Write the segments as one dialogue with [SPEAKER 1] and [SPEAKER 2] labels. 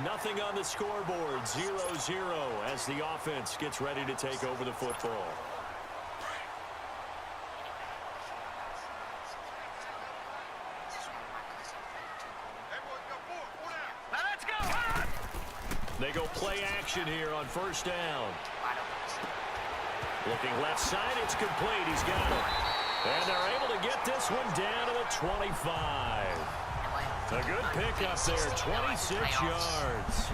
[SPEAKER 1] Nothing on the scoreboard, 0-0 as the offense gets ready to take over the football. They go play action here on first down. Looking left side, it's complete. He's got it. And they're able to get this one down to the 25. A good pickup there, 26 yards.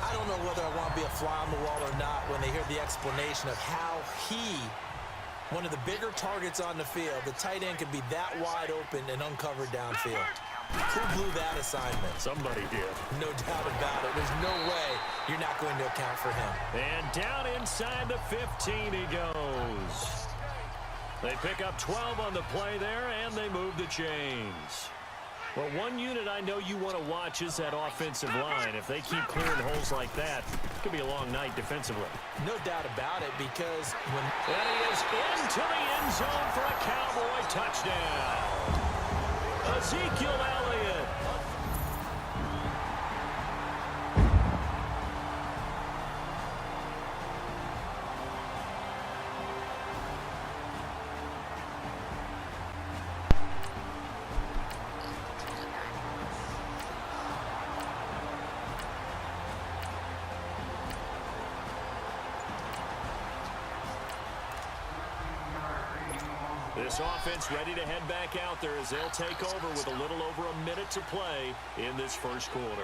[SPEAKER 2] I don't know whether I want to be a fly on the wall or not when they hear the explanation of how one of the bigger targets on the field, the tight end could be that wide open and uncovered downfield. Who blew that assignment?
[SPEAKER 1] Somebody did.
[SPEAKER 2] No doubt about it. There's no way you're not going to account for him.
[SPEAKER 1] And down inside the 15 he goes. They pick up 12 on the play there, and they move the chains. Well, one unit I know you want to watch is that offensive line. If they keep clearing holes like that, it could be a long night defensively.
[SPEAKER 2] No doubt about it, because when...
[SPEAKER 1] And he is into the end zone for a Cowboy touchdown. Ezekiel Elliott. This offense ready to head back out there as they'll take over with a little over a minute to play in this first quarter.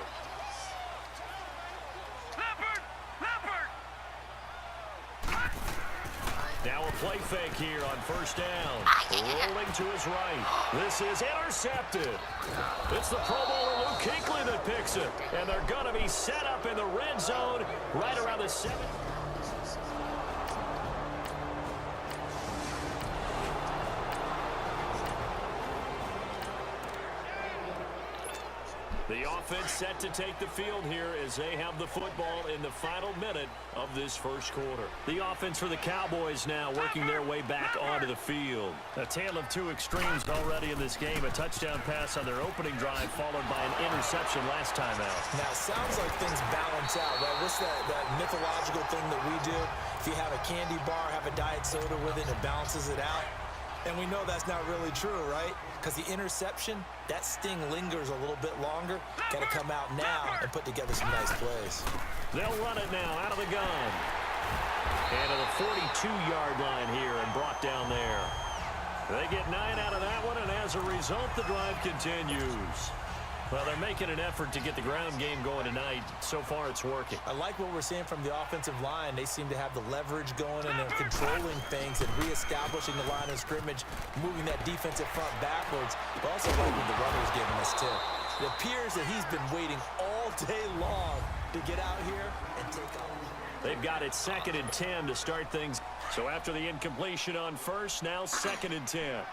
[SPEAKER 1] Now a play fake here on first down. Rolling to his right. This is intercepted. It's the Pro Bowler Luke Kuechly that picks it. And they're going to be set up in the red zone right around the 7. The offense set to take the field here as they have the football in the final minute of this first quarter. The offense for the Cowboys now working their way back onto the field. A tale of two extremes already in this game. A touchdown pass on their opening drive followed by an interception last time out.
[SPEAKER 2] Now, it sounds like things balance out, right? What's that mythological thing that we do? If you have a candy bar, have a diet soda with it, it balances it out. And we know that's not really true, right? Because the interception, that sting lingers a little bit longer. Got to come out now and put together some nice plays.
[SPEAKER 1] They'll run it now out of the gun. And to the 42-yard line here and brought down there. They get 9 out of that one, and as a result, the drive continues. Well, they're making an effort to get the ground game going tonight. So far, it's working.
[SPEAKER 2] I like what we're seeing from the offensive line. They seem to have the leverage going, and they're controlling things and reestablishing the line of scrimmage, moving that defensive front backwards, but also like what the runner's giving us, too. It appears that he's been waiting all day long to get out here and take off.
[SPEAKER 1] They've got it 2nd and 10 to start things. So after the incompletion on first, now 2nd and 10.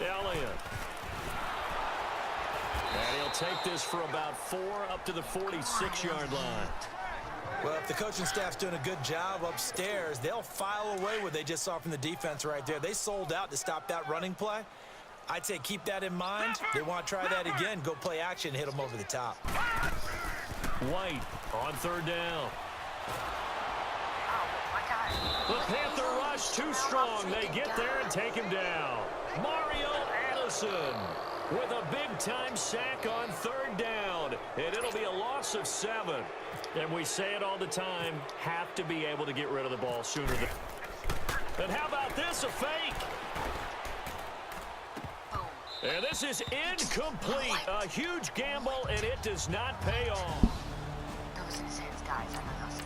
[SPEAKER 1] Elliott. And he'll take this for about 4 up to the 46-yard line.
[SPEAKER 2] Well, if the coaching staff's doing a good job upstairs, they'll file away what they just saw from the defense right there. They sold out to stop that running play. I'd say keep that in mind. They want to try that again. Go play action, hit them over the top.
[SPEAKER 1] White on 3rd down. The Panther rush too strong. They get there and take him down. Mario Addison with a big-time sack on 3rd down. And it'll be a loss of 7. And we say it all the time, have to be able to get rid of the ball sooner than... And how about this, a fake? And this is incomplete. A huge gamble, and it does not pay off.
[SPEAKER 3] Those intense guys, I know how to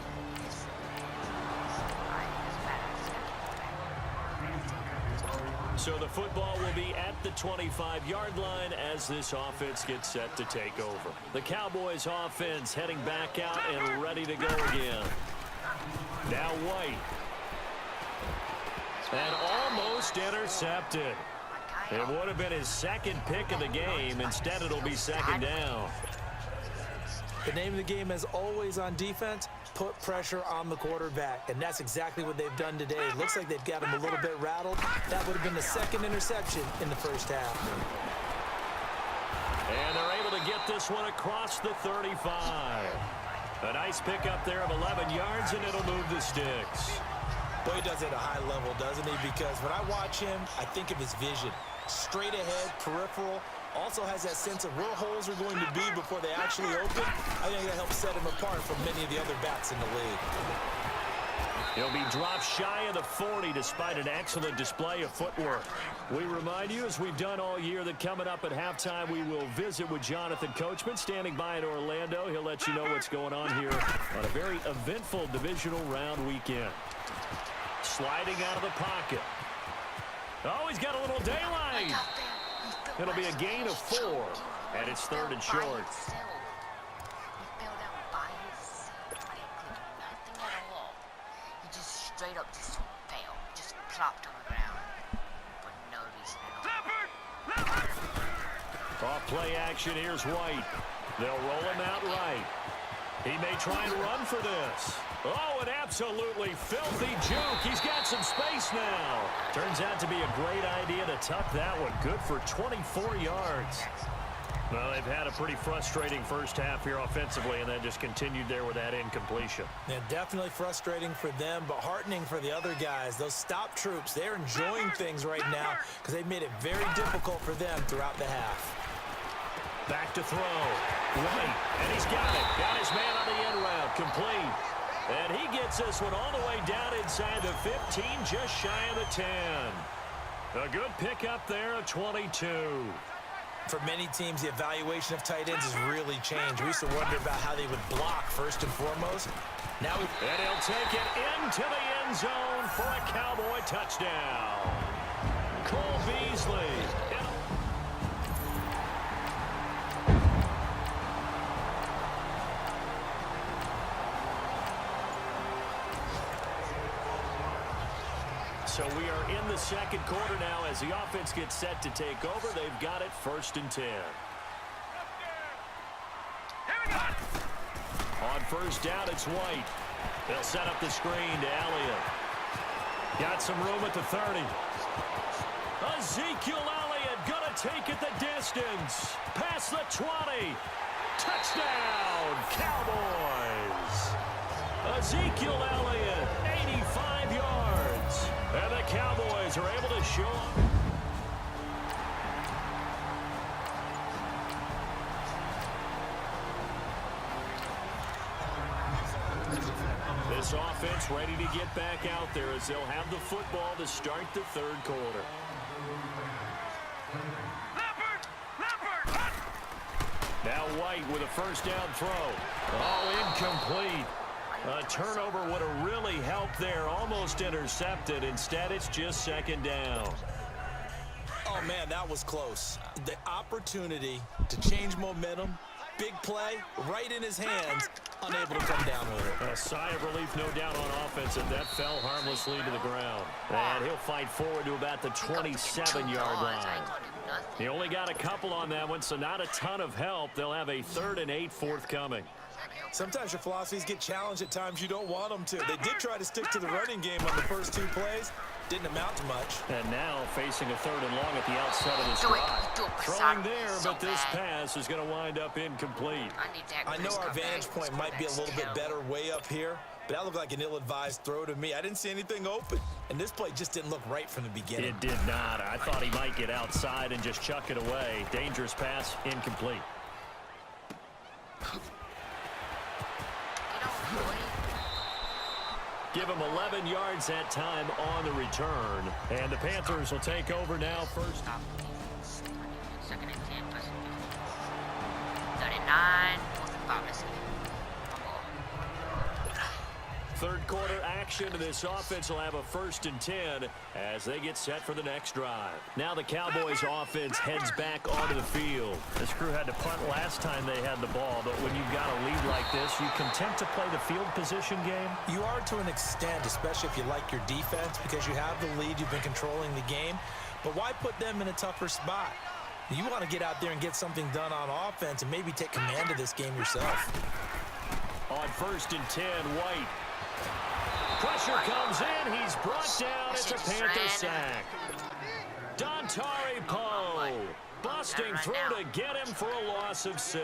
[SPEAKER 1] So the football will be at the 25-yard line as this offense gets set to take over. The Cowboys offense heading back out and ready to go again. Now White. And almost intercepted. It would have been his 2nd pick of the game. Instead, it'll be 2nd down.
[SPEAKER 2] The name of the game, as always on defense, put pressure on the quarterback, and that's exactly what they've done today. Looks like they've got him a little bit rattled. That would have been the second interception in the first half.
[SPEAKER 1] And they're able to get this one across the 35. A nice pickup there of 11 yards, and it'll move the sticks.
[SPEAKER 2] Boy, he does it at a high level, doesn't he? Because when I watch him, I think of his vision. Straight ahead, peripheral. Also has that sense of where holes are going to be before they actually open. I think that helps set him apart from many of the other backs in the league.
[SPEAKER 1] He'll be dropped shy of the 40 despite an excellent display of footwork. We remind you, as we've done all year, that coming up at halftime, we will visit with Jonathan Coachman standing by in Orlando. He'll let you know what's going on here on a very eventful divisional round weekend. Sliding out of the pocket. Oh, he's got a little daylight. It'll be a gain of 4, and it's 3rd and short.
[SPEAKER 3] Straight up just fell. Just plopped on the ground. For no reason at all.
[SPEAKER 1] Off play action, here's White. They'll roll him out right. He may try and run for this. Oh, an absolutely filthy juke. He's got some space now. Turns out to be a great idea to tuck that one. Good for 24 yards. Well, they've had a pretty frustrating first half here offensively, and that just continued there with that incompletion.
[SPEAKER 2] Yeah, definitely frustrating for them, but heartening for the other guys. Those stop troops, they're enjoying things right now because they've made it very difficult for them throughout the half.
[SPEAKER 1] Back to throw. White, and he's got it. Got his man on the end route. Complete. And he gets this one all the way down inside the 15, just shy of the 10. A good pickup there of 22.
[SPEAKER 2] For many teams, the evaluation of tight ends has really changed. We used to wonder about how they would block first and foremost. Now
[SPEAKER 1] and he'll take it into the end zone for a Cowboy touchdown. Cole Beasley. So we are in the second quarter now as the offense gets set to take over. They've got it 1st and 10. On first down, it's White. They'll set up the screen to Elliott. Got some room at the 30. Ezekiel Elliott gonna take it the distance. Past the 20. Touchdown, Cowboys. Ezekiel Elliott, 85 yards. And the Cowboys are able to show up. This offense ready to get back out there as they'll have the football to start the 3rd quarter. Now White with a first down throw. Oh, incomplete. A turnover would have really helped there. Almost intercepted. Instead, it's just 2nd down.
[SPEAKER 2] oh man, that was close. The opportunity to change momentum, big play, right in his hands, unable to come down with it.
[SPEAKER 1] A sigh of relief, no doubt, on offense, and that fell harmlessly to the ground. And he'll fight forward to about the 27-yard line. He only got a couple on that one, so not a ton of help. They'll have a 3rd and 8 forthcoming.
[SPEAKER 2] Sometimes your philosophies get challenged at times you don't want them to. They did try to stick to the running game on the first 2 plays. Didn't amount to much.
[SPEAKER 1] And now facing a 3rd and long at the outset of this drive. Throwing there, but this pass is going to wind up incomplete.
[SPEAKER 2] I know our vantage point might be a little bit better way up here, but that looked like an ill-advised throw to me. I didn't see anything open, and this play just didn't look right from the beginning.
[SPEAKER 1] It did not. I thought he might get outside and just chuck it away. Dangerous pass, incomplete. Give him 11 yards that time on the return. And the Panthers will take over now first.
[SPEAKER 3] 2nd and 10, 39, 45.
[SPEAKER 1] 3rd quarter action, and this offense will have a 1st and 10 as they get set for the next drive. Now the Cowboys offense heads back onto the field. This crew had to punt last time they had the ball, but when you've got a lead like this, you content to play the field position game?
[SPEAKER 2] You are to an extent, especially if you like your defense, because you have the lead, you've been controlling the game. But why put them in a tougher spot? You want to get out there and get something done on offense and maybe take command of this game yourself.
[SPEAKER 1] On 1st and 10, White. Pressure comes in. He's brought down. It's a Panther sack. Dontari Poe busting through to get him for a loss of 6.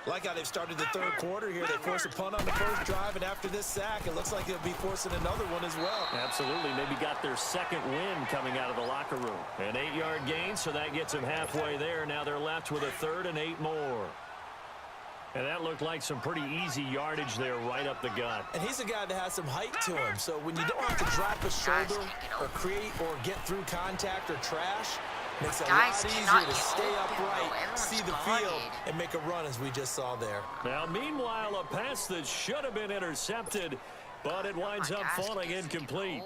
[SPEAKER 2] Like how they've started the third quarter here. They force a punt on the first drive, and after this sack, it looks like they'll be forcing another one as well.
[SPEAKER 1] Absolutely. Maybe got their second win coming out of the locker room. An 8-yard gain, so that gets them halfway there. Now they're left with a 3rd and 8 more. And that looked like some pretty easy yardage there right up the gut.
[SPEAKER 2] And he's a guy that has some height to him. So when you don't have to drop a shoulder or create or get through contact or trash, it makes it a lot easier to stay upright, see the field, and make a run as we just saw there.
[SPEAKER 1] Now, meanwhile, a pass that should have been intercepted, but it winds up falling incomplete.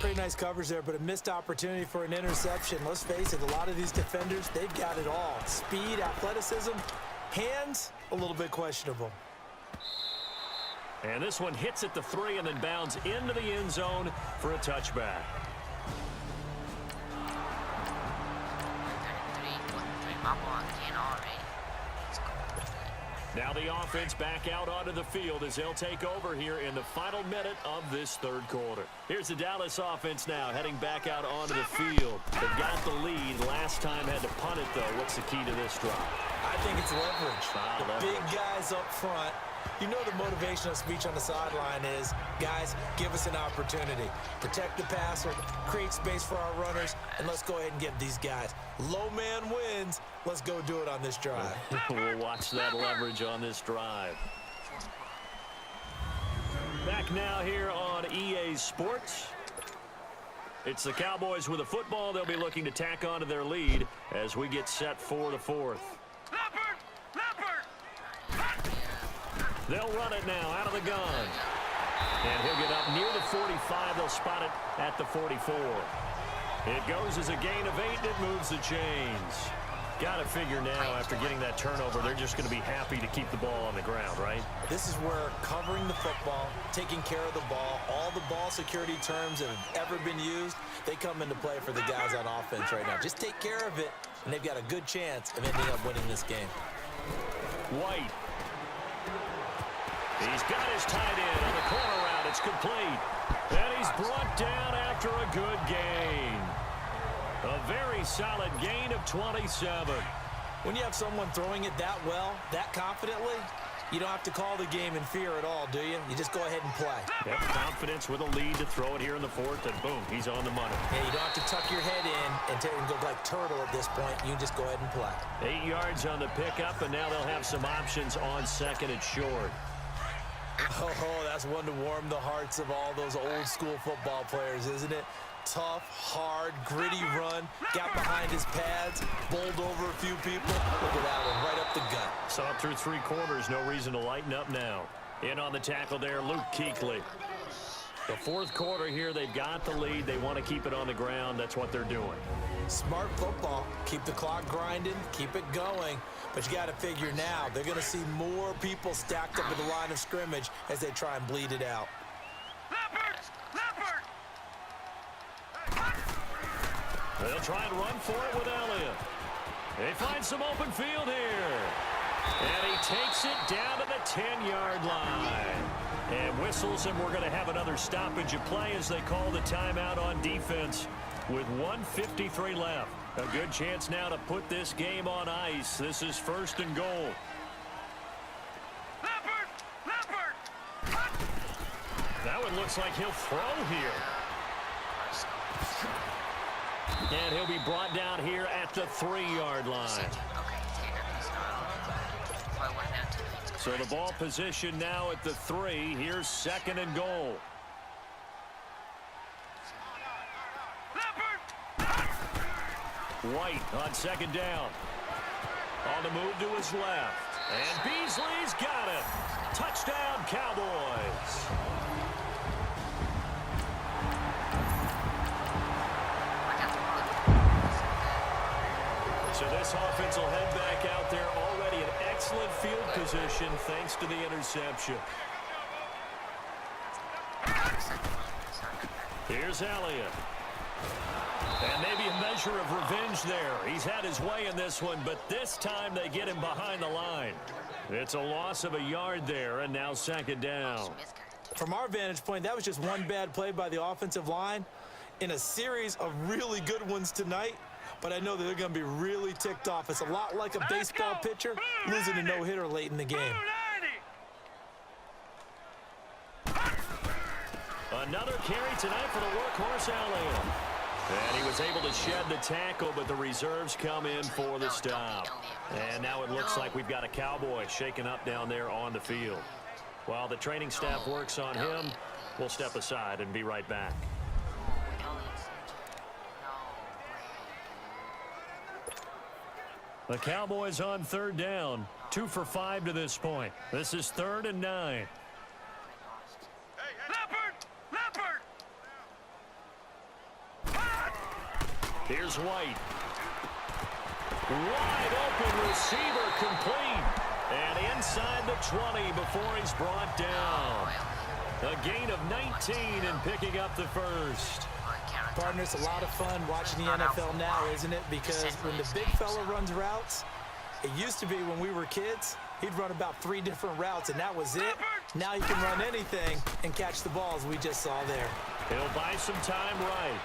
[SPEAKER 2] Pretty nice coverage there, but a missed opportunity for an interception. Let's face it, a lot of these defenders, they've got it all. Speed, athleticism, hands, a little bit questionable.
[SPEAKER 1] And this one hits at the 3 and then bounds into the end zone for a touchback. Now the offense back out onto the field as they'll take over here in the final minute of this third quarter. Here's the Dallas offense now heading back out onto the field. They got the lead. Last time had to punt it, though. What's the key to this drive?
[SPEAKER 2] I think it's leverage. The big guys up front. You know the motivational speech on the sideline is, guys, give us an opportunity. Protect the passer, create space for our runners, and let's go ahead and get these guys. Low man wins. Let's go do it on this drive.
[SPEAKER 1] We'll watch that leverage on this drive. Back now here on EA Sports. It's the Cowboys with a football. They'll be looking to tack onto their lead as we get set for the 4th. They'll run it now out of the gun. And he'll get up near the 45. They'll spot it at the 44. It goes as a gain of 8, and it moves the chains. Got to figure now, after getting that turnover, they're just going to be happy to keep the ball on the ground, right?
[SPEAKER 2] This is where covering the football, taking care of the ball, all the ball security terms that have ever been used, they come into play for the guys on offense right now. Just take care of it, and they've got a good chance of ending up winning this game.
[SPEAKER 1] White. He's got his tight end on the corner route. It's complete. And he's brought down after a good gain. A very solid gain of 27.
[SPEAKER 2] When you have someone throwing it that well, that confidently, you don't have to call the game in fear at all, do you? You just go ahead and play.
[SPEAKER 1] Yep, confidence with a lead to throw it here in the 4th, and boom, he's on the money.
[SPEAKER 2] Yeah, you don't have to tuck your head in and go like turtle at this point. You can just go ahead and play.
[SPEAKER 1] 8 yards on the pickup, and now they'll have some options on 2nd and short.
[SPEAKER 2] Oh, that's one to warm the hearts of all those old school football players, isn't it? Tough, hard, gritty run, got behind his pads, bowled over a few people. Look at that one, right up the gut.
[SPEAKER 1] Saw it through 3 quarters, no reason to lighten up now. In on the tackle there, Luke Kuechly. The 4th quarter here, they've got the lead. They want to keep it on the ground. That's what they're doing.
[SPEAKER 2] Smart football. Keep the clock grinding, keep it going. But you got to figure now, they're going to see more people stacked up at the line of scrimmage as they try and bleed it out.
[SPEAKER 1] They'll try and run for it with Elliott. They find some open field here. And he takes it down to the 10-yard line. And whistles, and we're going to have another stoppage of play as they call the timeout on defense with 1:53 left. A good chance now to put this game on ice. This is 1st and goal. That one looks like he'll throw here. And he'll be brought down here at the 3-yard line. So the ball position now at the 3. Here's 2nd and goal. White on 2nd down. On the move to his left. And Beasley's got it. Touchdown, Cowboys. So this offense will head back out there, already in excellent field position thanks to the interception. Here's Elliott. And maybe a measure of revenge there. He's had his way in this one, but this time they get him behind the line. It's a loss of a yard there, and now second down.
[SPEAKER 2] From our vantage point, that was just one bad play by the offensive line in a series of really good ones tonight. But I know that they're going to be really ticked off. It's a lot like a baseball pitcher losing a no-hitter late in the game.
[SPEAKER 1] Another carry tonight for the workhorse Allen. And he was able to shed the tackle, but the reserves come in for the stop. And now it looks like we've got a Cowboy shaken up down there on the field. While the training staff works on him, we'll step aside and be right back. The Cowboys on third down, 2 for 5 to this point. This is 3rd and 9. Here's White. Wide open receiver complete. And inside the 20 before he's brought down. A gain of 19 and picking up the first.
[SPEAKER 2] Partner, it's a lot of fun watching the NFL now, isn't it? Because when the big fella runs routes, it used to be when we were kids, he'd run about 3 different routes, and that was it. Now he can run anything and catch the ball, as we just saw there.
[SPEAKER 1] He'll buy some time right.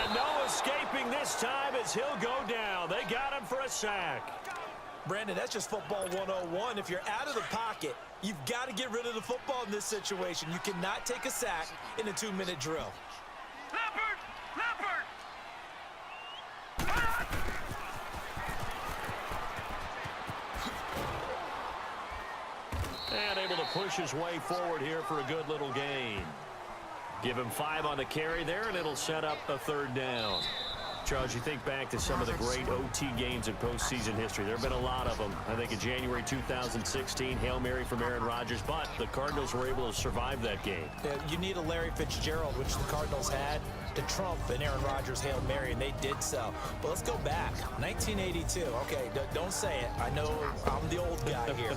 [SPEAKER 1] And no escaping this time as he'll go down. They got him for a sack.
[SPEAKER 2] Brandon, that's just football 101. If you're out of the pocket, you've got to get rid of the football in this situation. You cannot take a sack in a 2-minute drill.
[SPEAKER 1] And able to push his way forward here for a good little gain. Give him 5 on the carry there, and it'll set up a 3rd down. Charles, you think back to some of the great OT games in postseason history. There have been a lot of them. I think in January 2016, Hail Mary from Aaron Rodgers, but the Cardinals were able to survive that game.
[SPEAKER 2] Yeah, you need a Larry Fitzgerald, which the Cardinals had, to trump an Aaron Rodgers Hail Mary, and they did so. But let's go back. 1982. Okay, don't say it. I know I'm the old guy here.